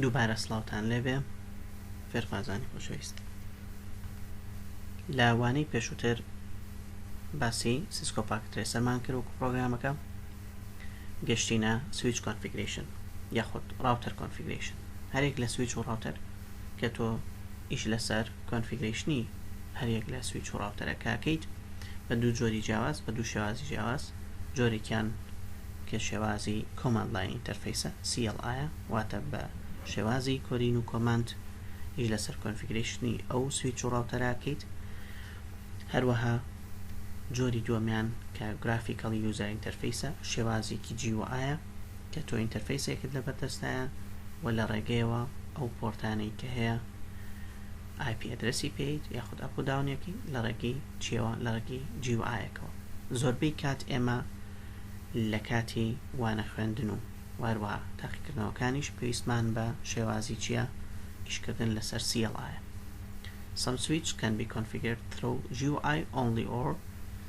دووبارە سڵاوتان لێبێ فێرخوازانی خۆشەویست. لە وانەی پێشووتر باسی سیسکۆ پاکێت ترێسەرمان کرد وەکو پرۆگرامەکە گەشتینە سویچ کۆنفیگریشن یاخود راوتەر کۆنفیگریشن. هەرێک لە سویچ و راوتەر کە تۆ ئیش لەسەر کۆنفیگریشنی هەرێک لە سویچ و راوتەرە کاکەیت بە دوو جۆری جیاواز، بە دوو شێوازی جیاواز. جۆرێکیان کە شێوازی کۆماند لاین ئینتەرفەیسە CLI واتە بە شێوازی کۆرین و کۆماند ئیش لەسەر کۆنفیگریشنی ئەو سویچ و راوتەراکەیت. هەروەها جۆری دووەمیان کە گرافیکەڵ یوزەر ئینتەرفەیسە شێوازێکی GUI کە تۆ ئینتەرفەیسێکت لە بەردەستایە و لە ڕێگەیەوە ئەو پۆرتانەی کە هەیە IP ئەدرەسی پێیت یاخود ئەپ و داونێکی لە ڕێگەی چیەوە لە ڕێگەی GUI-ەکەوە. زۆربەی کات ئێمە لە کاتی وانە خوێندن و واروها تاقیکردنەوەکانیش پێویستمان بە شێوازی چیە ئیشکردن لەسەر CLI. Some switch can be configured through GUI only or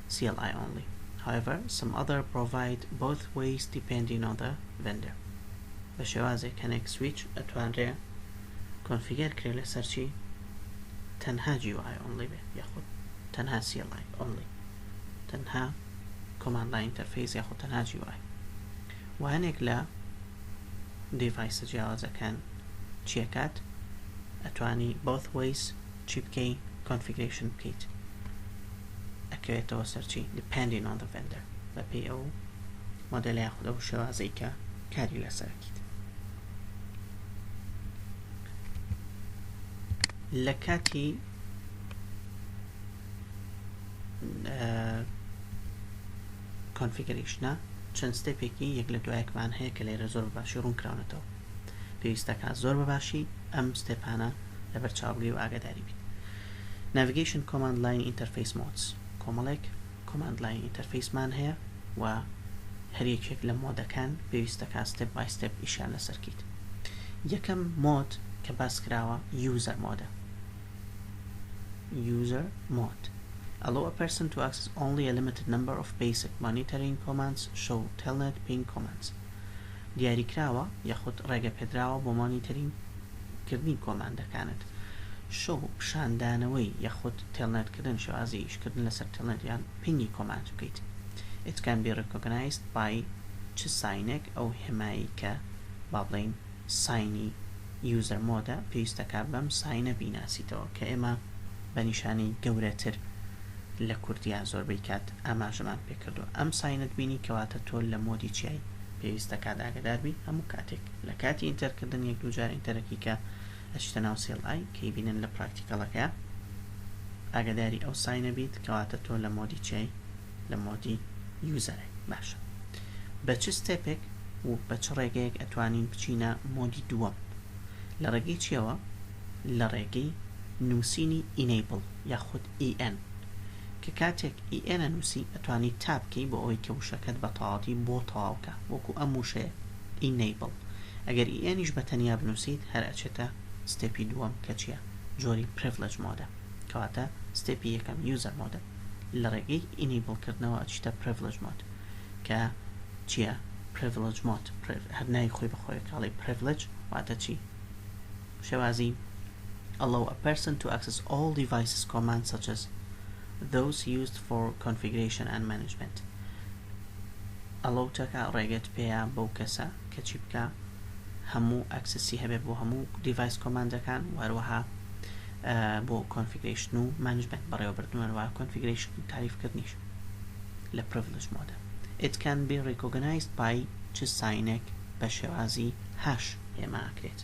CLI only. However, some other provide both ways depending on the vendor. بە شێوازێک کەنێک switch ئەتوانرێ کۆنفیگەر کرێ لەسەر چی تەنها GUI only بێ یاخود تەنها CLI only، تەنها command line interface یاخود تەنها GUI. و هەنێک لە دیڤایسە جیاوازەکان چیەکات ئەتوانی both ways چی بکەی configuration بکەیت ئەکەوێتەوە سەرچی depending on the vendor بە پێی ئەو مۆدەل یاخود ئەو شێوازەی کە کاری لەسەرکیت. لە کاتی کۆنفیگریشنە چەند ستێپێکی یەک لە دوایەکمان هەیە کە لێرە زۆر بەباشی ڕوونکراونەتەوە. پێویستەکە زۆر بەباشی ئەم ستێپانە لەبەر چاوبگری و ئاگاداری بین. Navigation Command Line Interface Modes کۆمەڵێک Command Line Interfaceمان هەیە و هەریەکێک لە مۆدەکان پێویستەکە step by step ئیشان لەسەرکیت. یەکەم مۆد کە باس کراوە User مۆدە. User Mode allow a person to access only a limited number of basic monitoring commands show telnet ping commands. دیاریکراوە یاخود ڕێگە پێدراوە بۆ مۆنیتەرینگ کردنی کۆماندەکانت. شۆ پیشاندانەوەی یاخود تێڵنەتکردن شێوازی ئیشکردن لەسەر تێڵنەت یان پینگی کۆماند بکەیت. It can be recognized by چ ساینێک ئەو هێمایی کە با بڵێین ساینی یوزەر مۆدە پێویستەکە بەم ساینە بیناسیتەوە کە ئێمە بە نیشانی گەورەتر لە کوردیا زۆربەی کات ئاماژەمان پێکردووە. ئەم ساینت بینی کەواتە تۆ لە مۆدی چیای پێویستەکە ئاگاداربی هەموو کاتێک لە کاتی ئینتەرکردن یەک دوو جار ئینتەرەکی کە ئەچتە ناو CLI کەی بینن لە پراکتیکەڵەکە ئاگاداری ئەو ساینە بیت کەواتە تۆ لە مۆدی چیای لە مۆدی یوزەرە. باشە بە چ ستێپێک و بە چ ڕێگەیەک ئەتوانین بچینە مۆدی دووەم لە ڕێگەی چیەوە لە ڕێگەی نووسینی enable یاخود EN کە کاتێک EN نووسی ئەتوانی تابکەی بۆ ئەوەی کە وشەکەت بە تەواوەتی بۆ تەواوکە وەکو ئەم وشەیە enable. ئەگەر ENیش بە تەنیا بنووسیت هەر ئەچێتە ستێپی دووەم کە چیە جۆری privilege مۆدە کەواتە ستێپی یەکەم user مۆدە لە ڕێگەی enable کردنەوە ئەچێتە privilege مۆد کە چیە privilege مۆد هەر ناوی خۆی بەخۆی کاڵی privilege واتە چی شێوازی allow a person to access all devices commands such as those used for configuration and management. allow تەکە ڕێگەت پێیە بەو کەسە کە چی بکە هەموو ئەکسسی هەبێت بۆ هەموو دیڤایس کۆماندەکان وەروەها بۆ کۆنفیگریشن و مانجمنت بەڕێوەبردنەوە کۆنفیگریشن و تاریفکردنیش لە privilege مۆدە. It can be recognized by چ ساینێک بە شێوازی هاش هێما ئەکرێت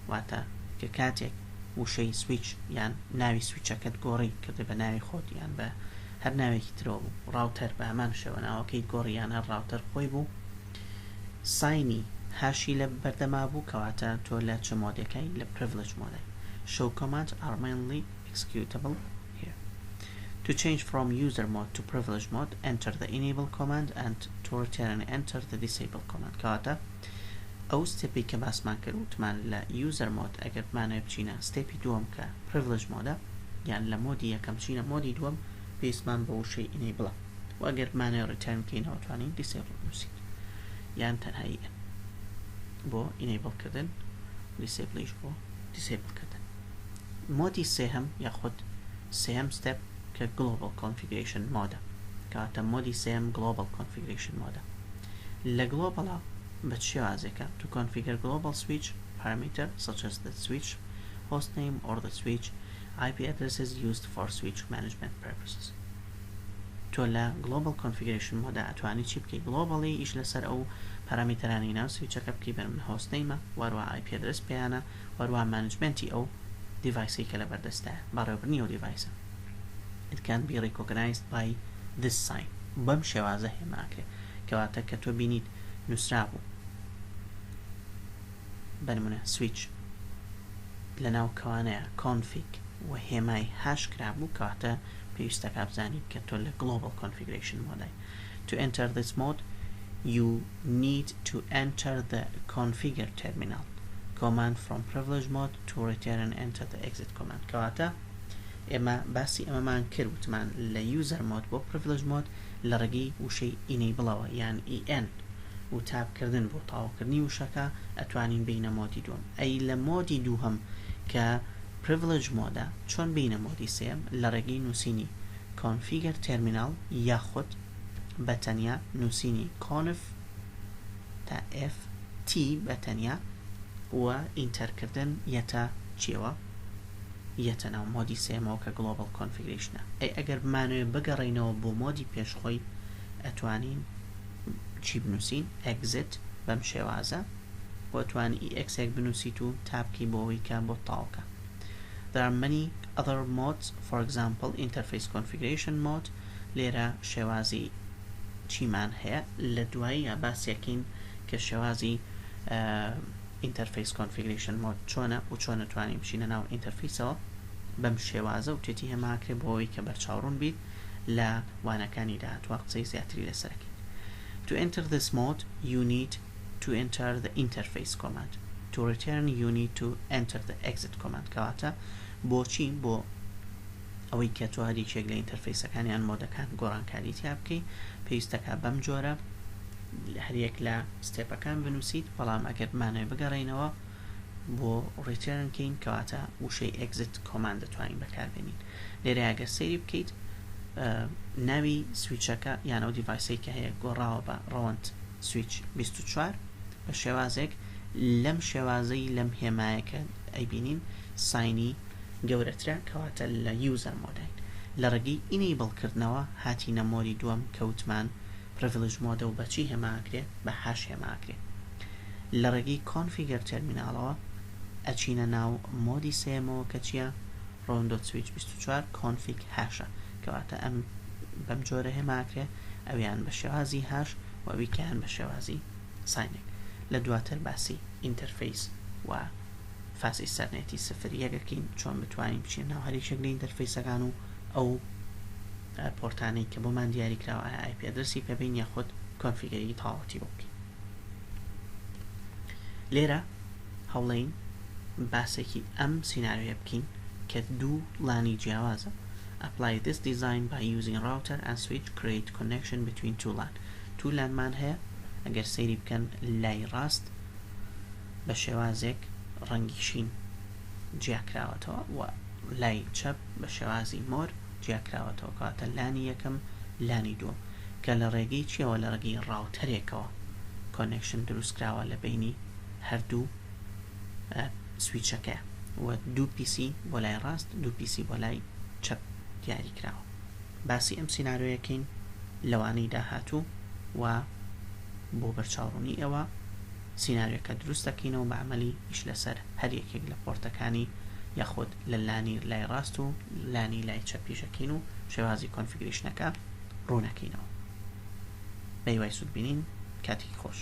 واتە کە کاتێک وشەی سویچ یان ناوی سویچەکەت گۆڕی کردە بە ناوی خۆت یان بە هەر ناوێکی ترەوە بوو ڕاوتەر بە هەمان شێوە ناوەکەی گۆڕی یان هەر ڕاوتەر خۆی بوو ساینی هاشی لە بەردەما بوو کەواتە تۆ لە چ مۆدەکەی لە privilege مۆدەی. Show commands are mainly executable here. To change from user mode to privilege mode enter the enable command and to return enter the disable command. کەواتە ئەو ستێپی کە باسمان کرد وتمان لە user mode ئەگەر بمانەوێ بچینە ستێپی دووەم کە privilege مۆدە یان لە مۆدی یەکەم بچینە مۆدی دووەم پێویستمان بە وشەی enable و ئەگەر بمانەوێ return بکەینەوە توانین disable بنووسین یان تەنها بۆ enable کردن دیسیبلیش بۆ دیسیبلکردن. مۆدی سێهەم یاخود سێهەم ستێپ کە global configuration مۆدە، کەواتە مۆدی سێهەم global configuration مۆدە. لە global بە شێوازێکە to configure global switch parameter such as the switch hostname or the switch IP addresses used for switch management purposes. تۆ لە global configuration مۆدە ئەتوانی چی بکەی؟ globally ئیش لەسەر ئەو پارامترانی ناو سویچەکە بکەی بەرم هۆستنەیمە، وەروە IP address پێیانە، وەروە مانجمنتی ئەو دیڤایسی کە لە بەردەستایە، بەڕێوەبرنی ئەو دیڤایسە. It can be recognized by this sign. بەم شێوازە هێماکرێ، کەواتە کە تۆ بینیت نووسرابوو بەنمونە switch لەناو کەوانەیە config و هێمای هاش کرابوو، کەواتە پێویستەکە بزانیت کە تۆ لە global configuration مۆدای. To enter this mode you need to enter the configure terminal command from privilege mode to return and enter the exit command. کەواتە ئێمە باسی ئەمەمان کرد وتمان لە user mode بۆ privilege mode لە ڕێگەی وشەی enableەوە یان en و تابکردن بۆ تاواکردنی وشەکە ئەتوانین بینە مۆدی دووەم. ئەی لە مۆدی دووهەم کە privilege مۆدە چۆن بینە مۆدی سێم لە ڕێگەی نووسینی configure terminal یاخود بەتەنیا نووسینی conf تا ft بەتەنیا و ئینتەرکردن یەتە چیەوە؟ یەتە ناو مۆدی سێمەوە کە global configurationە. ئەی ئەگەر بمانوێ بگەڕێینەوە بۆ مۆدی پێشخۆی ئەتوانین چی بنووسین؟ exit بەم شێوازە بۆ توانی exec بنووسیت و تابکی بۆەوەی کە بۆ تاوکە. There are many other modes, for example interface configuration mode. لێرە شێوازی چیمان هەیە لە دوایی باسیەکەین کە شێوازی interface configuration mode چۆنە و چۆن نتوانین بچینە ناو ئینتەرفیسەوە بەم شێوازە و تێتی هێماکرێ بۆەوەی کە بەرچاوڕوون بیت لە وانەکانی داهاتوە قسەی زیاتری لەسەرەکەین. To enter this mode you need to enter the interface command. To return you need to enter the exit command. کەواتە بۆچی بۆ ئەوەی کە تۆ هەریچێک لە ئینتەرفیسەکانیان مۆدەکان گۆڕانکاری تیا بکەی پێویستەکە بەم جۆرە هەریەک لە ستێپەکان بنووسیت، بەڵام ئەگەر بمانوێ بگەڕێینەوە بۆ ڕیتێرنکەین کەواتە وشەی exit command دەتوانین بەکاربێنین. لێرە ئەگەر سەیری بکەیت ناوی سویچەکە یان ئەو دیڤایسەی کە هەیە گۆڕاوە بە ڕەوەند سویچ 24 بە شێوازێک لەم شێوازەی لەم هێمایەکە ئەیبینین ساینی گەورەترە کەواتە لە user مۆدین. لە ڕێگەی enable کردنەوە هاتینە مۆدی دووەم کەوتمان privilege مۆدە و بەچی هێماکرێ بە هاش هێماکرێ. لە ڕێگەی configure terminalەوە ئەچینە ناو مۆدی سێمەوە کە چییە؟ ڕەوەند switch 24 config هاشە، کەواتە ئەم بەم جۆرە هێماکرێ ئەویان بە شێوازی هاش و ئەویکیان بە شێوازی ساینێک. لە دواتر باسی ئینتەرفیس و فاسی سەرنێتی سفر یەکەکەین چۆن بتوانین بچین ناو هەریچێک لە ئینتەرفیسەکان و ئەو پۆرتانەی کە بۆمان دیاری کراوە IP ئەدرسی پێبین یاخود کۆنفیگەری تاوەتی بۆ بکەین. لێرە هەوڵەین باسێکی ئەم سیناریۆیە بکەین کە دوو لانی جیاوازە. Apply this design by using router and switch create connection between two LAN. Two LAN مان هەیە ئەگەر سەیری بکەن لای ڕاست بە شێوازێک ڕەنگی شین جیاکراوەتەوە و لای چەپ بە شێوازی مۆر جیاکراوەتەوە، کەواتە لانی یەکەم لانی دووەم کە لە ڕێگەی چیەوە لە ڕێگەی ڕاوتەرێکەوە کۆنێکشن دروستکراوە لە بینی هەردوو سویچەکە و دوو PC بۆ لای ڕاست دوو PC بۆ لای چەپ دیاری کراوە. باسی ئەم سیناریۆیەکەین لەوانەی داهاتوو و بۆ بەرچاوڕوونی ئەوە سیناریۆکە دروست دەکەینەوە بە عملی ئیش لەسەر هەر یەکێک لە پۆرتەکانی یاخود لە لانی لای ڕاست و لانی لای چەپیشەکەین و شێوازی کۆنفیگریشنەکە ڕوونەکەینەوە. بەیوای سوود بینین، کاتێکی خۆش.